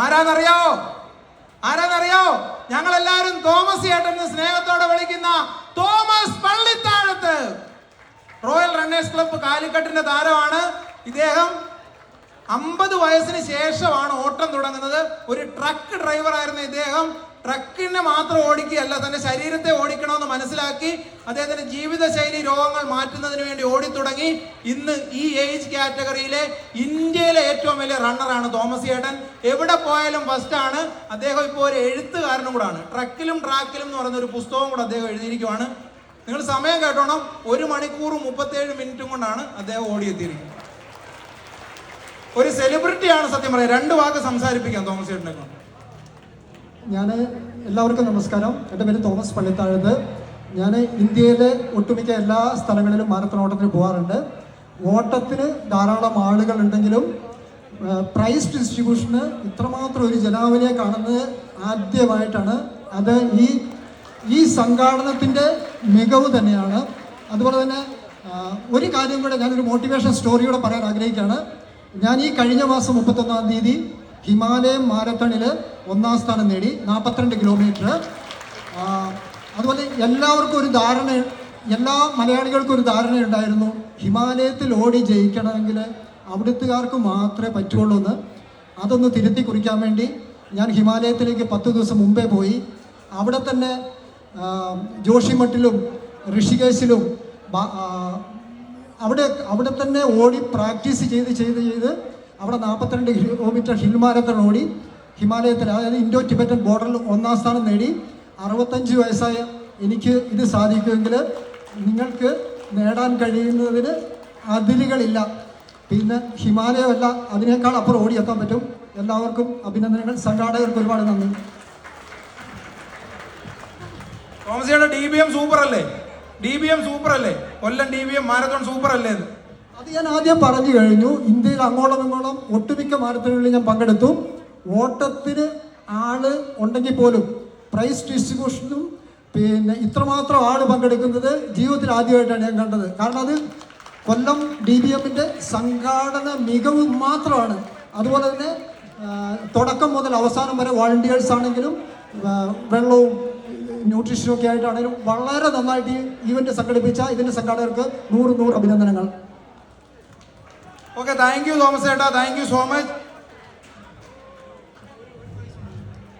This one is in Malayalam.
ആരാന്നറിയാവോ? ഞങ്ങളെല്ലാവരും തോമസ് ചേട്ടൻ സ്നേഹത്തോടെ വിളിക്കുന്ന Thomas Pallithazhathu. Royal runners club കാലിക്കട്ടിന്റെ താരമാണ് ഇദ്ദേഹം. 50 വയസ്സിന് ശേഷമാണ് ഓട്ടം തുടങ്ങുന്നത്. ഒരു ട്രക്ക് ഡ്രൈവറായിരുന്ന ഇദ്ദേഹം ട്രക്കിനെ മാത്രം ഓടിക്കുകയല്ല, തന്റെ ശരീരത്തെ ഓടിക്കണമെന്ന് മനസ്സിലാക്കി അദ്ദേഹത്തിന്റെ ജീവിതശൈലി രോഗങ്ങൾ മാറ്റുന്നതിന് വേണ്ടി ഓടിത്തുടങ്ങി. ഇന്ന് ഈ ഏജ് കാറ്റഗറിയിലെ ഇന്ത്യയിലെ ഏറ്റവും വലിയ റണ്ണറാണ് തോമസ് ചേട്ടൻ. എവിടെ പോയാലും ഫസ്റ്റാണ്. അദ്ദേഹം ഇപ്പോൾ ഒരു എഴുത്തുകാരനും കൂടാണ്. ട്രക്കിലും ട്രാക്കിലും എന്ന് പറയുന്ന ഒരു പുസ്തകവും കൂടെ അദ്ദേഹം എഴുതിയിരിക്കുവാണ്. നിങ്ങൾ സമയം കേട്ടോണം, 1 മണിക്കൂർ 37 മിനിറ്റും കൊണ്ടാണ് അദ്ദേഹം ഓടിയെത്തിയിരിക്കുന്നത്. ഒരു സെലിബ്രിറ്റിയാണ് സത്യം പറയാം. 2 വാക്ക് സംസാരിപ്പിക്കാം തോമസ് ചേട്ടനെ കൊണ്ട്. ഞാൻ എല്ലാവർക്കും നമസ്കാരം. എൻ്റെ പേര് തോമസ് പള്ളിത്താഴത്ത്. ഞാൻ ഇന്ത്യയിലെ ഒട്ടുമിക്ക എല്ലാ സ്ഥലങ്ങളിലും മാരത്തൺ ഓട്ടത്തിന് പോകാറുണ്ട്. ഓട്ടത്തിന് ധാരാളം ആളുകൾ ഉണ്ടെങ്കിലും പ്രൈസ് ഡിസ്ട്രിബ്യൂഷന് ഇത്രമാത്രം ഒരു ജനാവലിയെ കാണുന്നത് ആദ്യമായിട്ടാണ്. അത് ഈ സംഘാടനത്തിൻ്റെ മികവ് തന്നെയാണ്. അതുപോലെ തന്നെ ഒരു കാര്യം കൂടെ, ഞാനൊരു മോട്ടിവേഷൻ സ്റ്റോറിയോടെ പറയാൻ ആഗ്രഹിക്കുകയാണ്. ഞാൻ ഈ കഴിഞ്ഞ മാസം 31-ാം തീയതി ഹിമാലയൻ മാരത്തണിൽ 1-ാം സ്ഥാനം നേടി, 42 കിലോമീറ്റർ. അതുപോലെ എല്ലാവർക്കും ഒരു ധാരണ, എല്ലാ മലയാളികൾക്കും ഒരു ധാരണയുണ്ടായിരുന്നു, ഹിമാലയത്തിൽ ഓടി ജയിക്കണമെങ്കിൽ അവിടുത്തുകാർക്ക് മാത്രമേ പറ്റുള്ളൂ എന്ന്. അതൊന്ന് തിരുത്തി കുറിക്കാൻ വേണ്ടി ഞാൻ ഹിമാലയത്തിലേക്ക് 10 ദിവസം മുമ്പേ പോയി. അവിടെ തന്നെ ജോഷിമഠിലും ഋഷികേശിലും അവിടെ തന്നെ ഓടി പ്രാക്ടീസ് ചെയ്ത് അവിടെ 42 കിലോമീറ്റർ ഹിൽ മാരത്തൺ ഓടി ഹിമാലയത്തിൽ, അതായത് ഇൻഡോ ടിബറ്റൻ ബോർഡറിൽ 1-ാം സ്ഥാനം നേടി. 65 വയസ്സായ എനിക്ക് ഇത് സാധിക്കുമെങ്കിൽ നിങ്ങൾക്ക് നേടാൻ കഴിയുന്നതിന് അതിരുകളില്ല. പിന്നെ ഹിമാലയമല്ല, അതിനേക്കാൾ അപ്പുറം ഓടിയെത്താൻ പറ്റും. എല്ലാവർക്കും അഭിനന്ദനങ്ങൾ. സംഘാടകർക്ക് ഒരുപാട് നന്ദി. തോമസിയുടെ DBM സൂപ്പർ അല്ലേ? കൊല്ലം DBM മാരത്തോൺ സൂപ്പർ അല്ലേ? അത് ഞാൻ ആദ്യം പറഞ്ഞു കഴിഞ്ഞു. ഇന്ത്യയിൽ അങ്ങോളം ഇങ്ങോളം ഒട്ടുമിക്ക മാരത്തണുകളിൽ ഞാൻ പങ്കെടുത്തു. ഓട്ടത്തിന് ആള് ഉണ്ടെങ്കിൽ പോലും പ്രൈസ് ഡിസ്ട്രിബ്യൂഷനും പിന്നെ ഇത്രമാത്രം ആള് പങ്കെടുക്കുന്നത് ജീവിതത്തിൽ ആദ്യമായിട്ടാണ് ഞാൻ കണ്ടത്. കാരണം അത് കൊല്ലം DBMന്റെ സംഘാടന മികവ് മാത്രമാണ്. അതുപോലെ തന്നെ തുടക്കം മുതൽ അവസാനം വരെ വോളണ്ടിയേഴ്സ് ആണെങ്കിലും വെള്ളവും ന്യൂട്രീഷനും ഒക്കെ ആയിട്ടാണെങ്കിലും വളരെ നന്നായിട്ട് ഈ ഈവന്റ് സംഘടിപ്പിച്ച ഇതിന്റെ സംഘാടകർക്ക് 100 അഭിനന്ദനങ്ങൾ. ഓക്കെ, താങ്ക് യു തോമസ് ചേട്ടാ, താങ്ക് യു സോ മച്ച്.